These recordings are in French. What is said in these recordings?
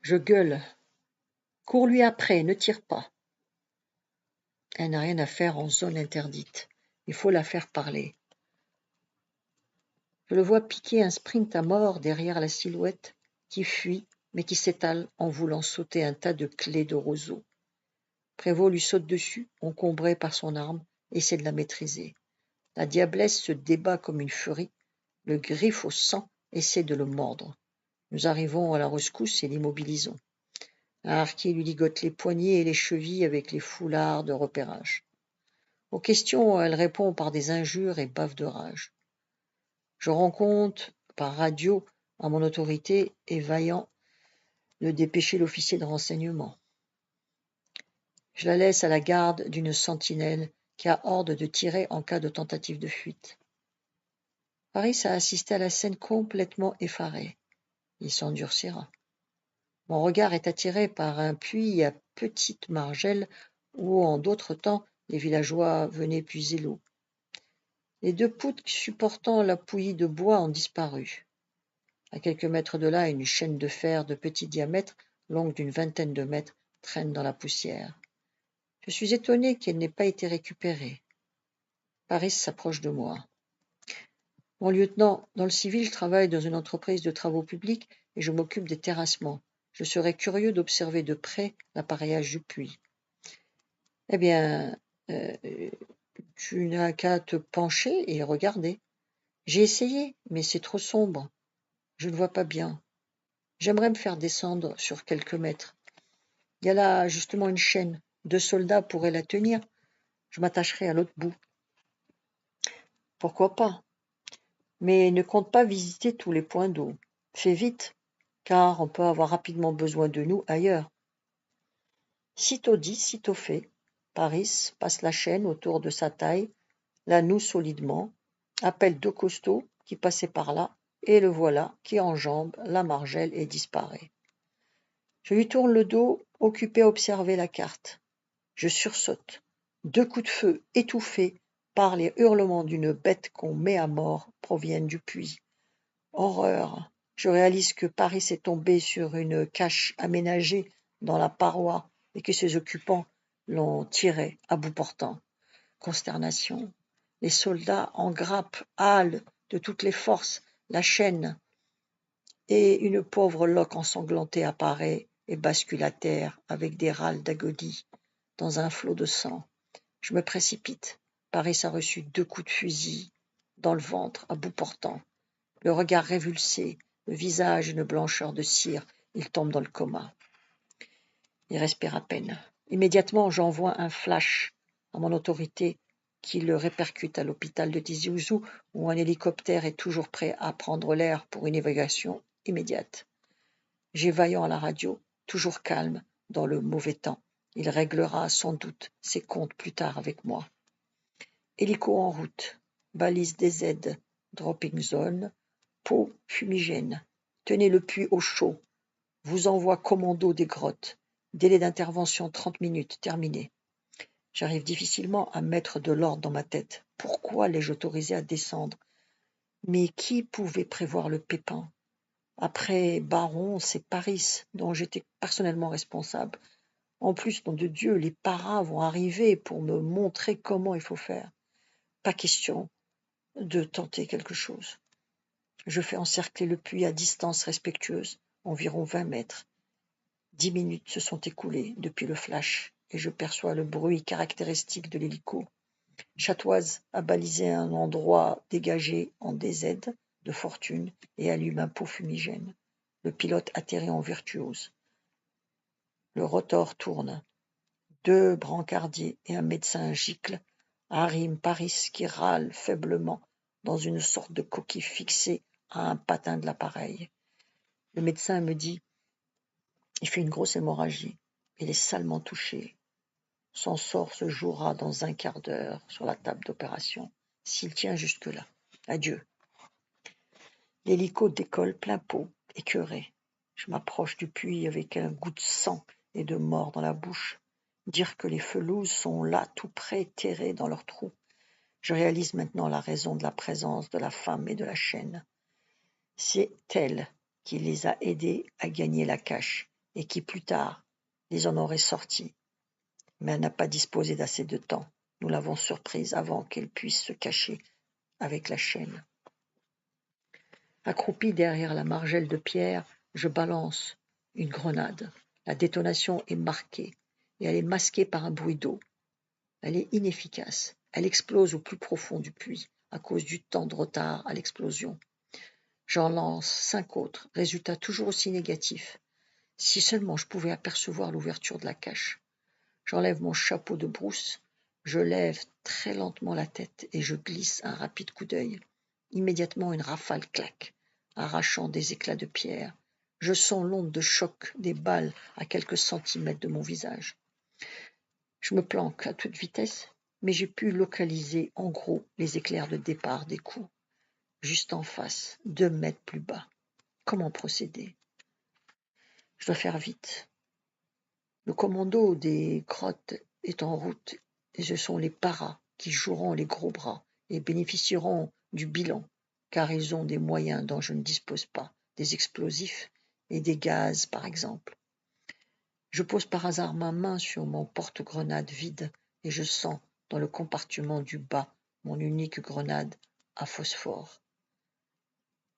Je gueule. Cours-lui après, ne tire pas. Elle n'a rien à faire en zone interdite. Il faut la faire parler. Je le vois piquer un sprint à mort derrière la silhouette qui fuit, mais qui s'étale en voulant sauter un tas de clés de roseau. Prévost lui saute dessus, encombré par son arme, essaie de la maîtriser. La diablesse se débat comme une furie. Le griffe au sang essaie de le mordre. Nous arrivons à la rescousse et l'immobilisons. Un harki lui ligote les poignets et les chevilles avec les foulards de repérage. Aux questions, elle répond par des injures et bave de rage. Je rends compte par radio à mon autorité et vaillant de dépêcher l'officier de renseignement. Je la laisse à la garde d'une sentinelle qui a ordre de tirer en cas de tentative de fuite. Paris a assisté à la scène complètement effaré. Il s'endurcira. Mon regard est attiré par un puits à petite margelle où, en d'autres temps, les villageois venaient puiser l'eau. Les 2 poutres supportant la poulie de bois ont disparu. À quelques mètres de là, une chaîne de fer de petit diamètre, longue d'une vingtaine de mètres, traîne dans la poussière. Je suis étonné qu'elle n'ait pas été récupérée. Paris s'approche de moi. Mon lieutenant, dans le civil, je travaille dans une entreprise de travaux publics et je m'occupe des terrassements. Je serais curieux d'observer de près l'appareillage du puits. Eh bien, tu n'as qu'à te pencher et regarder. J'ai essayé, mais c'est trop sombre. Je ne vois pas bien. J'aimerais me faire descendre sur quelques mètres. Il y a là justement une chaîne. 2 soldats pourraient la tenir. Je m'attacherai à l'autre bout. Pourquoi pas? Mais ne compte pas visiter tous les points d'eau. Fais vite, car on peut avoir rapidement besoin de nous ailleurs. Sitôt dit, sitôt fait. Paris passe la chaîne autour de sa taille, la noue solidement, appelle 2 costauds qui passaient par là, et le voilà qui enjambe la margelle et disparaît. Je lui tourne le dos, occupé à observer la carte. Je sursaute. 2 coups de feu étouffés par les hurlements d'une bête qu'on met à mort proviennent du puits. Horreur! Je réalise que Paris est tombé sur une cache aménagée dans la paroi et que ses occupants l'ont tiré à bout portant. Consternation. Les soldats en grappe hâlent de toutes les forces la chaîne et une pauvre loque ensanglantée apparaît et bascule à terre avec des râles d'agonie dans un flot de sang. Je me précipite. Paris a reçu 2 coups de fusil dans le ventre à bout portant. Le regard révulsé, le visage une blancheur de cire, il tombe dans le coma. Il respire à peine. Immédiatement, j'envoie un flash à mon autorité qui le répercute à l'hôpital de Tizi Ouzou où un hélicoptère est toujours prêt à prendre l'air pour une évacuation immédiate. J'ai Vaillant à la radio, toujours calme, dans le mauvais temps. Il réglera sans doute ses comptes plus tard avec moi. Hélico en route, balise DZ, dropping zone, pot fumigène. Tenez le puits au chaud. Vous envoie commando des grottes. Délai d'intervention 30 minutes, terminé. J'arrive difficilement à mettre de l'ordre dans ma tête. Pourquoi l'ai-je autorisé à descendre? Mais qui pouvait prévoir le pépin? Après Baron, c'est Paris, dont j'étais personnellement responsable. En plus, nom de Dieu, les paras vont arriver pour me montrer comment il faut faire. Pas question de tenter quelque chose. Je fais encercler le puits à distance respectueuse, environ 20 mètres. 10 minutes se sont écoulées depuis le flash et je perçois le bruit caractéristique de l'hélico. Chatoise a balisé un endroit dégagé en DZ de fortune et allume un pot fumigène. Le pilote atterrit en virtuose. Le rotor tourne. 2 brancardiers et un médecin giclent. Arrime Paris qui râle faiblement dans une sorte de coquille fixée à un patin de l'appareil. Le médecin me dit « Il fait une grosse hémorragie. Il est salement touché. Son sort se jouera dans un quart d'heure sur la table d'opération, s'il tient jusque-là. Adieu. » L'hélico décolle plein pot, écœuré. Je m'approche du puits avec un goût de sang et de mort dans la bouche. Dire que les felouses sont là tout près, terrées dans leurs trous. Je réalise maintenant la raison de la présence de la femme et de la chaîne. C'est elle qui les a aidés à gagner la cache et qui plus tard les en aurait sortis. Mais elle n'a pas disposé d'assez de temps. Nous l'avons surprise avant qu'elle puisse se cacher avec la chaîne. Accroupi derrière la margelle de pierre, je balance une grenade. La détonation est marquée et elle est masquée par un bruit d'eau. Elle est inefficace. Elle explose au plus profond du puits à cause du temps de retard à l'explosion. J'en lance 5 autres, résultat toujours aussi négatif. Si seulement je pouvais apercevoir l'ouverture de la cache. J'enlève mon chapeau de brousse, je lève très lentement la tête et je glisse un rapide coup d'œil. Immédiatement une rafale claque, arrachant des éclats de pierre. Je sens l'onde de choc des balles à quelques centimètres de mon visage. Je me planque à toute vitesse, mais j'ai pu localiser en gros les éclairs de départ des coups. Juste en face, 2 mètres plus bas. Comment procéder? Je dois faire vite. Le commando des grottes est en route et ce sont les paras qui joueront les gros bras et bénéficieront du bilan, car ils ont des moyens dont je ne dispose pas, des explosifs et des gaz par exemple. Je pose par hasard ma main sur mon porte-grenade vide et je sens dans le compartiment du bas mon unique grenade à phosphore.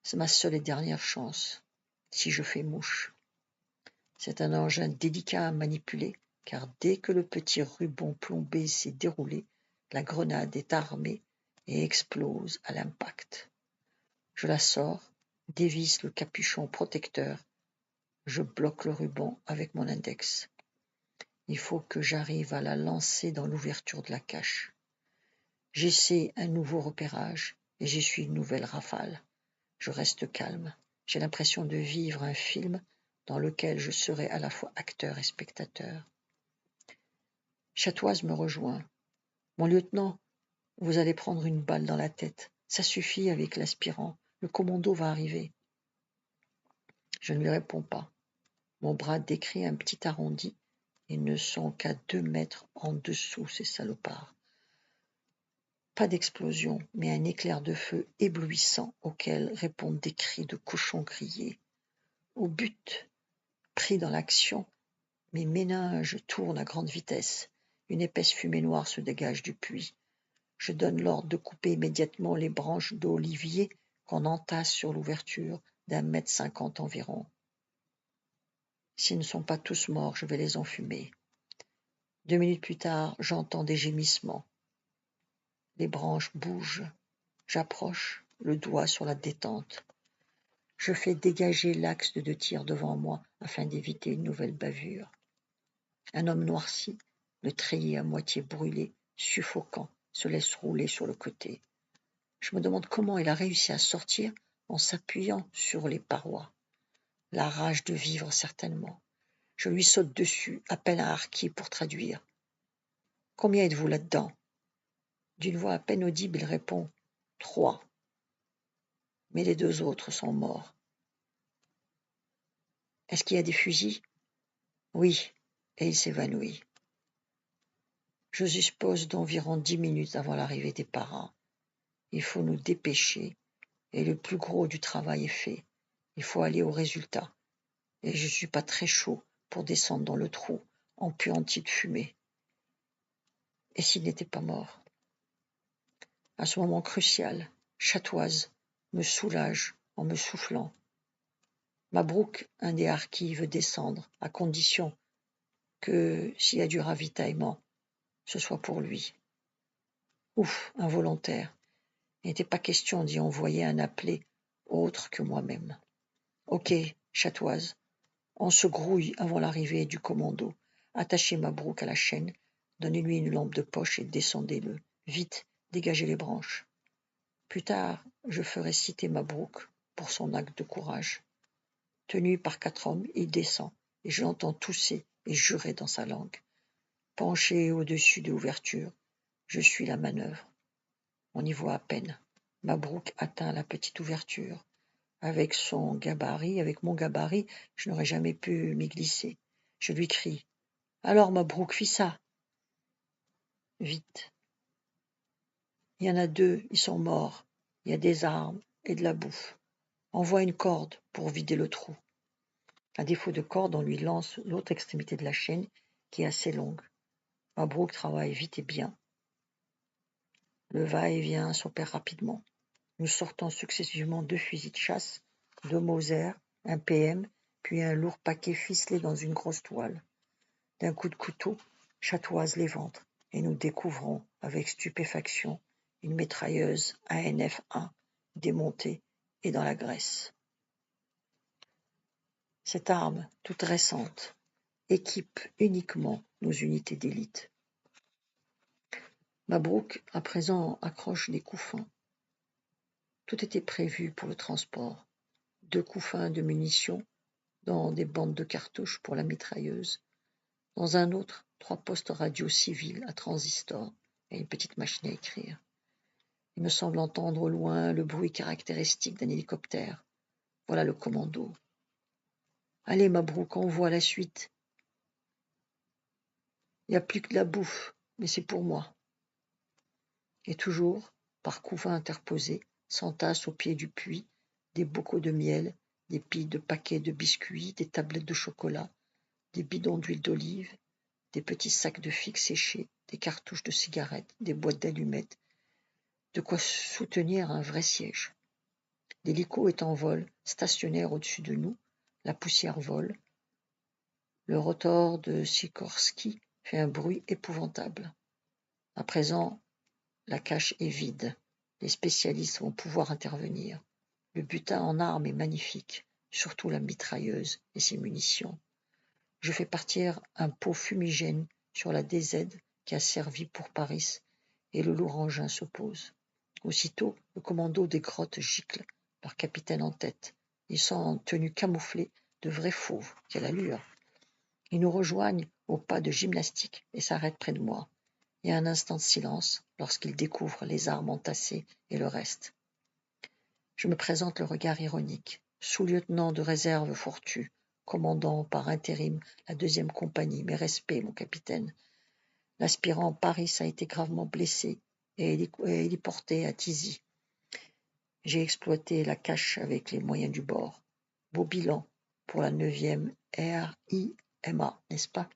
C'est ma seule et dernière chance, si je fais mouche. C'est un engin délicat à manipuler, car dès que le petit ruban plombé s'est déroulé, la grenade est armée et explose à l'impact. Je la sors, dévisse le capuchon protecteur, je bloque le ruban avec mon index. Il faut que j'arrive à la lancer dans l'ouverture de la cache. J'essaie un nouveau repérage et j'essuie une nouvelle rafale. Je reste calme. J'ai l'impression de vivre un film dans lequel je serai à la fois acteur et spectateur. Chatoise me rejoint. Mon lieutenant, vous allez prendre une balle dans la tête. Ça suffit avec l'aspirant. Le commando va arriver. Je ne lui réponds pas. Mon bras décrit un petit arrondi. Ils ne sont qu'à 2 mètres en dessous, ces salopards. Pas d'explosion, mais un éclair de feu éblouissant auquel répondent des cris de cochons grillés. Au but, pris dans l'action, mes méninges tournent à grande vitesse. Une épaisse fumée noire se dégage du puits. Je donne l'ordre de couper immédiatement les branches d'olivier qu'on entasse sur l'ouverture d'1,50 m environ. S'ils ne sont pas tous morts, je vais les enfumer. 2 minutes plus tard, j'entends des gémissements. Les branches bougent. J'approche, le doigt sur la détente. Je fais dégager l'axe de 2 tirs devant moi afin d'éviter une nouvelle bavure. Un homme noirci, le treillis à moitié brûlé, suffocant, se laisse rouler sur le côté. Je me demande comment il a réussi à sortir en s'appuyant sur les parois. La rage de vivre certainement. Je lui saute dessus, à peine à harki pour traduire. « Combien êtes-vous là-dedans » D'une voix à peine audible, il répond « 3 ». Mais les 2 autres sont morts. Est-ce qu'il y a des fusils ? Oui, et il s'évanouit. Je dispose d'environ 10 minutes avant l'arrivée des paras. Il faut nous dépêcher, et le plus gros du travail est fait. Il faut aller au résultat, et je ne suis pas très chaud pour descendre dans le trou, empuanti de fumée. Et s'il n'était pas mort ? À ce moment crucial, Chatoise me soulage en me soufflant. Mabrouk, un des harkis, veut descendre, à condition que, s'il y a du ravitaillement, ce soit pour lui. Ouf, involontaire. Il n'était pas question d'y envoyer un appelé autre que moi-même. Ok, Chatoise, on se grouille avant l'arrivée du commando. Attachez Mabrouk à la chaîne, donnez-lui une lampe de poche et descendez-le. Vite, dégagez les branches. Plus tard, je ferai citer Mabrouk pour son acte de courage. Tenu par 4 hommes, il descend, et je l'entends tousser et jurer dans sa langue. Penché au-dessus de l'ouverture, je suis la manœuvre. On y voit à peine. Mabrouk atteint la petite ouverture. Avec mon gabarit, je n'aurais jamais pu m'y glisser. Je lui crie. Alors, Mabrouk, fis ça. Vite. Il y en a 2, ils sont morts. Il y a des armes et de la bouffe. Envoie une corde pour vider le trou. À défaut de corde, on lui lance l'autre extrémité de la chaîne, qui est assez longue. Mabrouk travaille vite et bien. Le va-et-vient s'opère rapidement. Nous sortons successivement 2 fusils de chasse, 2 Mauser, un PM, puis un lourd paquet ficelé dans une grosse toile. D'un coup de couteau, chatoise les ventres, et nous découvrons, avec stupéfaction, une mitrailleuse ANF-1 démontée et dans la graisse. Cette arme, toute récente, équipe uniquement nos unités d'élite. Mabrouk, à présent, accroche des couffins. Tout était prévu pour le transport. 2 couffins de munitions dans des bandes de cartouches pour la mitrailleuse. Dans un autre, 3 postes radio civils à transistor et une petite machine à écrire. Il me semble entendre au loin le bruit caractéristique d'un hélicoptère. Voilà le commando. Allez, Mabrouk, envoie la suite. Il n'y a plus que de la bouffe, mais c'est pour moi. Et toujours, par couvain interposé, s'entassent au pied du puits des bocaux de miel, des piles de paquets de biscuits, des tablettes de chocolat, des bidons d'huile d'olive, des petits sacs de figues séchées, des cartouches de cigarettes, des boîtes d'allumettes, de quoi soutenir un vrai siège. L'hélico est en vol, stationnaire au-dessus de nous, la poussière vole. Le rotor de Sikorsky fait un bruit épouvantable. À présent, la cache est vide. Les spécialistes vont pouvoir intervenir. Le butin en armes est magnifique, surtout la mitrailleuse et ses munitions. Je fais partir un pot fumigène sur la DZ qui a servi pour Paris, et le lourd engin s'oppose. Aussitôt, le commando des grottes gicle, leur capitaine en tête. Ils sont en tenue camouflée, de vrais fauves. Quelle allure! Ils nous rejoignent au pas de gymnastique et s'arrêtent près de moi. Il y a un instant de silence lorsqu'ils découvrent les armes entassées et le reste. Je me présente le regard ironique. Sous-lieutenant de réserve Fortu, commandant par intérim la 2e compagnie. Mes respects, mon capitaine. L'aspirant Paris a été gravement blessé et héliporté à Tizi. J'ai exploité la cache avec les moyens du bord. Beau bilan pour la 9e RIMA, n'est-ce pas?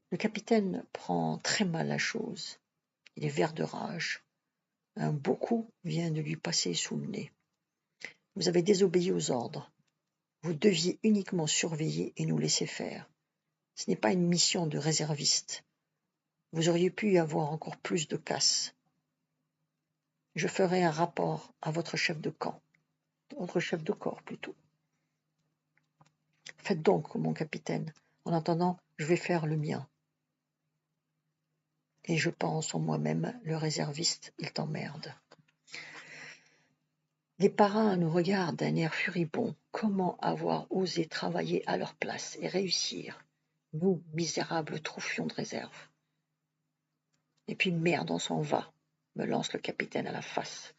Le capitaine prend très mal la chose. Il est vert de rage. Un beau coup vient de lui passer sous le nez. Vous avez désobéi aux ordres. Vous deviez uniquement surveiller et nous laisser faire. Ce n'est pas une mission de réserviste. Vous auriez pu y avoir encore plus de casse. Je ferai un rapport à votre chef de camp. Votre chef de corps, plutôt. Faites donc, mon capitaine. En attendant, je vais faire le mien. Et je pense en moi-même, le réserviste, il t'emmerde. Les parrains nous regardent d'un air furibond. Comment avoir osé travailler à leur place et réussir, nous, misérables troufions de réserve? Et puis merde, on s'en va, me lance le capitaine à la face.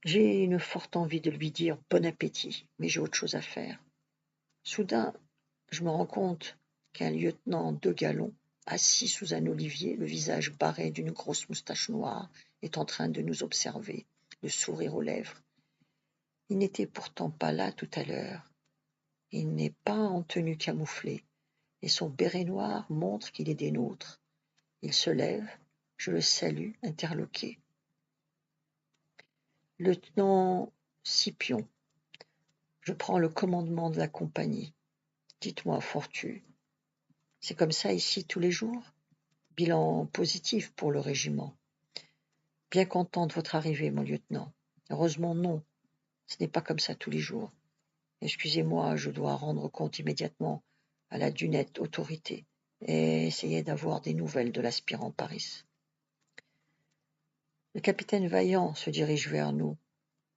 J'ai une forte envie de lui dire bon appétit, mais j'ai autre chose à faire. Soudain, je me rends compte qu'un lieutenant 2 gallons, assis sous un olivier, le visage barré d'une grosse moustache noire, est en train de nous observer, le sourire aux lèvres. Il n'était pourtant pas là tout à l'heure. Il n'est pas en tenue camouflée, et son béret noir montre qu'il est des nôtres. Il se lève, je le salue, interloqué. Lieutenant Scipion, je prends le commandement de la compagnie. Dites-moi, Fortu, c'est comme ça ici tous les jours? Bilan positif pour le régiment. Bien content de votre arrivée, mon lieutenant. Heureusement non, ce n'est pas comme ça tous les jours. Excusez-moi, je dois rendre compte immédiatement à la Dunette autorité et essayer d'avoir des nouvelles de l'aspirant Paris. Le capitaine Vaillant se dirige vers nous.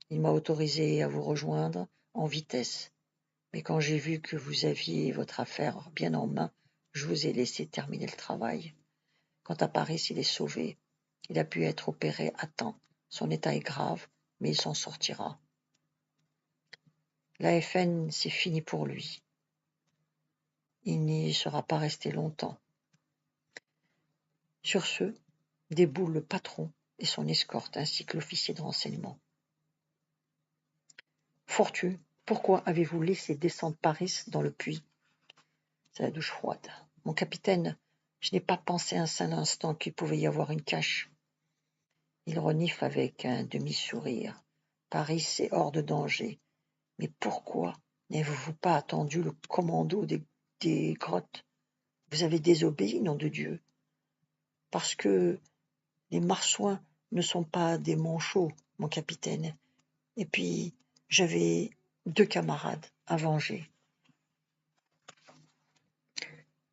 Il m'a autorisé à vous rejoindre en vitesse, mais quand j'ai vu que vous aviez votre affaire bien en main, je vous ai laissé terminer le travail. Quant à Paris, il est sauvé. Il a pu être opéré à temps. Son état est grave, mais il s'en sortira. L'AFN, c'est fini pour lui. Il n'y sera pas resté longtemps. Sur ce, déboule le patron et son escorte, ainsi que l'officier de renseignement. Fortu, Pourquoi avez-vous laissé descendre Paris dans le puits? C'est la douche froide. Mon capitaine, je n'ai pas pensé un seul instant qu'il pouvait y avoir une cache. Il renifle avec un demi-sourire. Paris est hors de danger. Mais pourquoi n'avez-vous pas attendu le commando des grottes? Vous avez désobéi, nom de Dieu. Parce que les marsouins ne sont pas des manchots, mon capitaine. Et puis, j'avais 2 camarades à venger.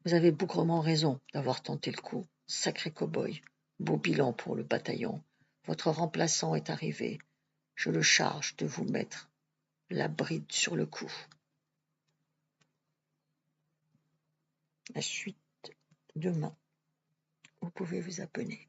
Vous avez bougrement raison d'avoir tenté le coup. Sacré cow-boy. Beau bilan pour le bataillon. Votre remplaçant est arrivé. Je le charge de vous mettre la bride sur le cou. La suite demain. Vous pouvez vous abonner.